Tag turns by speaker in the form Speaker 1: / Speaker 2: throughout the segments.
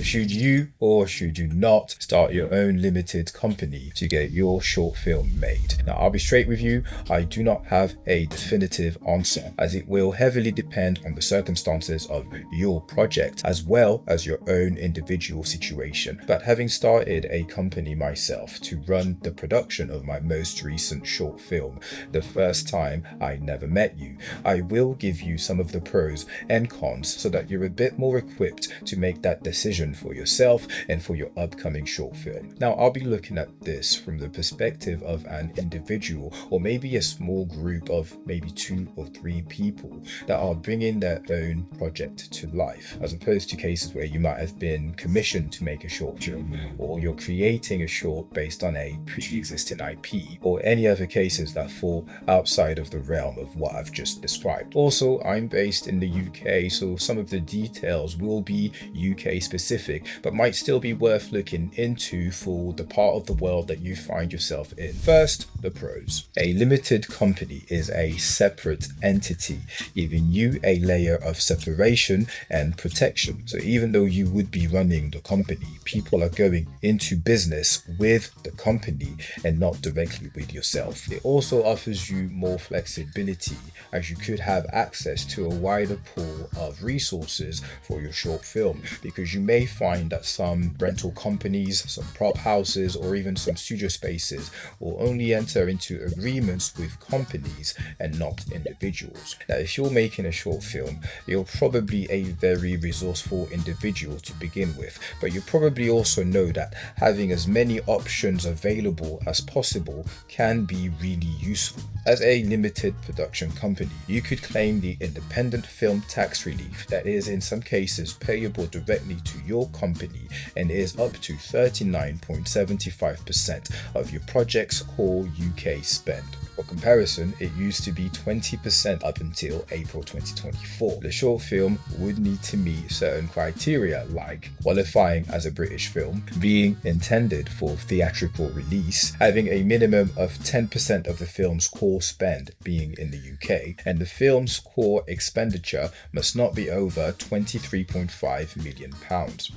Speaker 1: Should you or should you not start your own limited company to get your short film made? Now, I'll be straight with you. I do not have a definitive answer, as it will heavily depend on the circumstances of your project as well as your own individual situation. But having started a company myself to run the production of my most recent short film, The First Time I Never Met You, I will give you some of the pros and cons so that you're a bit more equipped to make that decision for yourself and for your upcoming short film. Now, I'll be looking at this from the perspective of an individual or maybe a small group of maybe 2 or 3 people that are bringing their own project to life, as opposed to cases where you might have been commissioned to make a short film, or you're creating a short based on a pre-existing IP, or any other cases that fall outside of the realm of what I've just described. Also, I'm based in the UK, so some of the details will be UK specific, but might still be worth looking into for the part of the world that you find yourself in. First, the pros. A limited company is a separate entity, giving you a layer of separation and protection. So even though you would be running the company, people are going into business with the company and not directly with yourself. It also offers you more flexibility, as you could have access to a wider pool of resources for your short film, because you may find that some rental companies, some prop houses, or even some studio spaces will only enter into agreements with companies and not individuals. Now, if you're making a short film, you're probably a very resourceful individual to begin with, but you probably also know that having as many options available as possible can be really useful. As a limited production company, you could claim the independent film tax relief that is in some cases payable directly to your company and is up to 39.75% of your project's whole UK spend. For comparison, it used to be 20% up until April 2024. The short film would need to meet certain criteria like qualifying as a British film, being intended for theatrical release, having a minimum of 10% of the film's core spend being in the UK, and the film's core expenditure must not be over £23.5 million.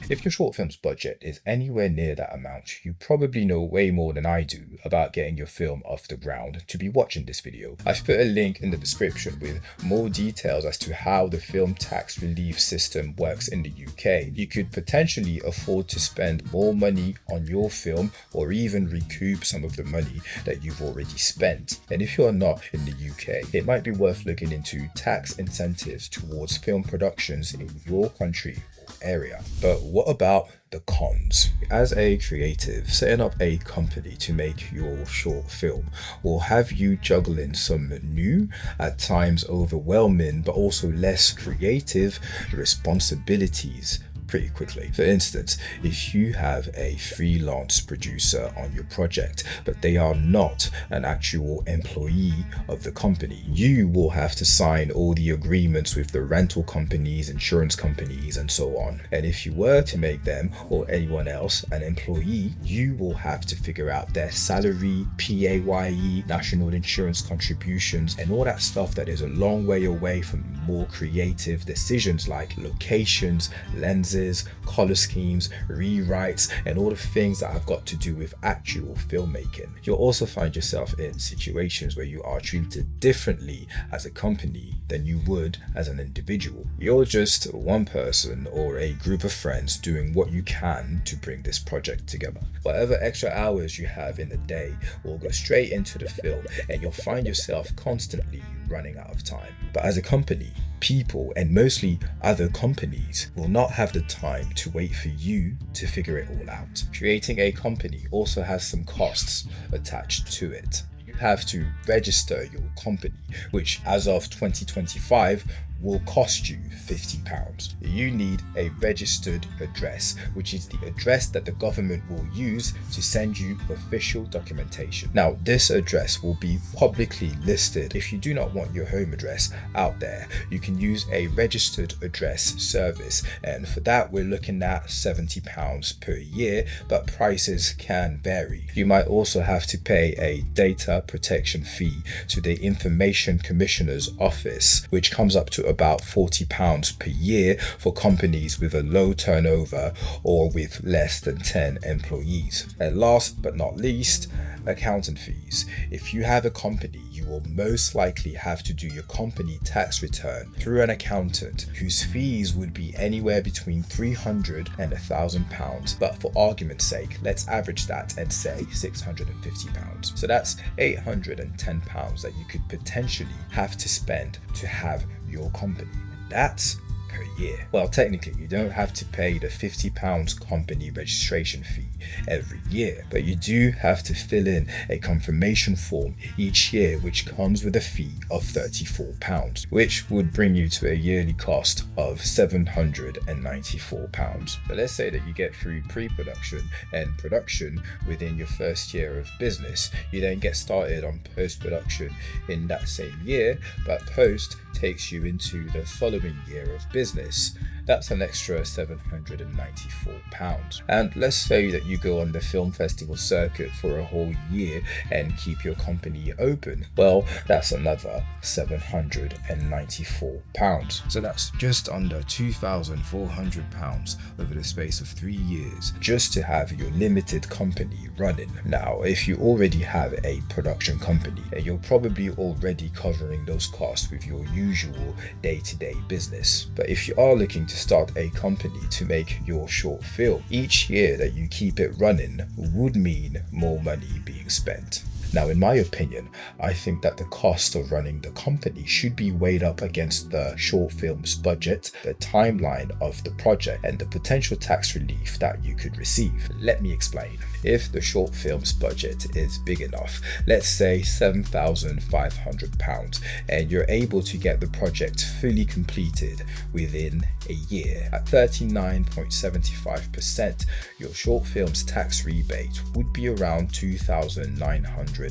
Speaker 1: If your short film's budget is anywhere near that amount, you probably know way more than I do about getting your film off the ground to be watching this video. I've put a link in the description with more details as to how the film tax relief system works in the UK. You could potentially afford to spend more money on your film or even recoup some of the money that you've already spent. And if you're not in the UK, it might be worth looking into tax incentives towards film productions in your country or area. But what about the cons? As a creative, setting up a company to make your short film will have you juggling some new, at times overwhelming, but also less creative responsibilities pretty quickly. For instance, if you have a freelance producer on your project, but they are not an actual employee of the company, you will have to sign all the agreements with the rental companies, insurance companies, and so on. And if you were to make them or anyone else an employee, you will have to figure out their salary, PAYE, national insurance contributions, and all that stuff that is a long way away from more creative decisions like locations, lenses, color schemes, rewrites, and all the things that have got to do with actual filmmaking. You'll also find yourself in situations where you are treated differently as a company than you would as an individual. You're just one person or a group of friends doing what you can to bring this project together. Whatever extra hours you have in the day will go straight into the film, and you'll find yourself constantly running out of time. But as a company, people, and mostly other companies, will not have the time to wait for you to figure it all out. Creating a company also has some costs attached to it. You have to register your company, which as of 2025 will cost you £50. You need a registered address, which is the address that the government will use to send you official documentation. Now, this address will be publicly listed. If you do not want your home address out there, you can use a registered address service, and for that we're looking at £70 per year, but prices can vary. You might also have to pay a data protection fee to the Information Commissioner's office, which comes up to about £40 per year for companies with a low turnover or with less than 10 employees. And last but not least, accountant fees. If you have a company, you will most likely have to do your company tax return through an accountant whose fees would be anywhere between £300 and £1,000. But for argument's sake, let's average that and say £650. So that's £810 that you could potentially have to spend to have your company. That's per year. Well, technically, you don't have to pay the £50 company registration fee every year, but you do have to fill in a confirmation form each year, which comes with a fee of £34, which would bring you to a yearly cost of £794. But let's say that you get through pre-production and production within your first year of business. You then get started on post-production in that same year, but post takes you into the following year of business. That's an extra £794. And let's say that you go on the film festival circuit for a whole year and keep your company open. Well, that's another £794. So that's just under £2,400 over the space of 3 years just to have your limited company running. Now, if you already have a production company, you're probably already covering those costs with your usual day-to-day business. But if you are looking to start a company to make your short film, each year that you keep it running would mean more money being spent. Now, in my opinion, I think that the cost of running the company should be weighed up against the short film's budget, the timeline of the project, and the potential tax relief that you could receive. Let me explain. If the short film's budget is big enough, let's say £7,500, and you're able to get the project fully completed within a year, at 39.75%, your short film's tax rebate would be around £2,980,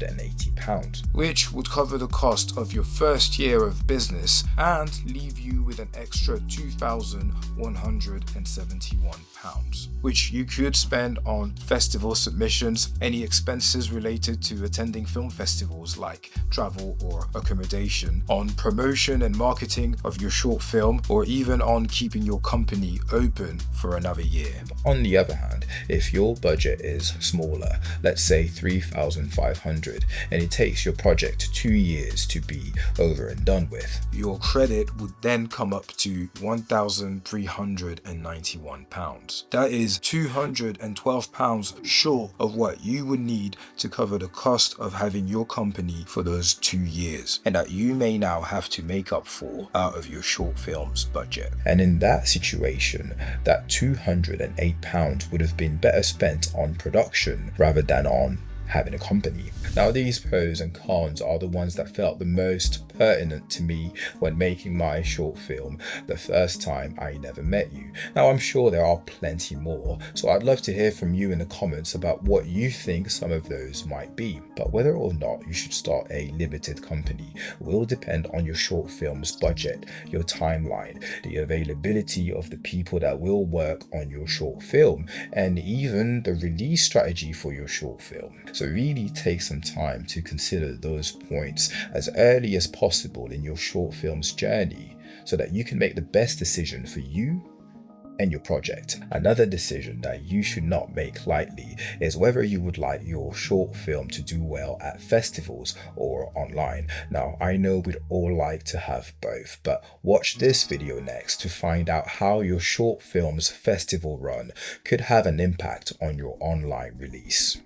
Speaker 1: which would cover the cost of your first year of business and leave you with an extra £2,171, which you could spend on festival submissions, any expenses related to attending film festivals like travel or accommodation, on promotion and marketing of your short film, or even on keeping your company open for another year. On the other hand, if your budget is smaller, let's say £3,500, and it takes your project 2 years to be over and done with, your credit would then come up to £1,391. That is £212 short of what you would need to cover the cost of having your company for those 2 years, and that you may now have to make up for out of your short film's budget. And in that situation, that £208 would have been better spent on production rather than on having a company. Now, these pros and cons are the ones that felt the most pertinent to me when making my short film The First Time I Never Met You. Now, I'm sure there are plenty more, so I'd love to hear from you in the comments about what you think some of those might be. But whether or not you should start a limited company will depend on your short film's budget, your timeline, the availability of the people that will work on your short film, and even the release strategy for your short film. So really take some time to consider those points as early as possible in your short film's journey so that you can make the best decision for you and your project. Another decision that you should not make lightly is whether you would like your short film to do well at festivals or online. Now, I know we'd all like to have both, but watch this video next to find out how your short film's festival run could have an impact on your online release.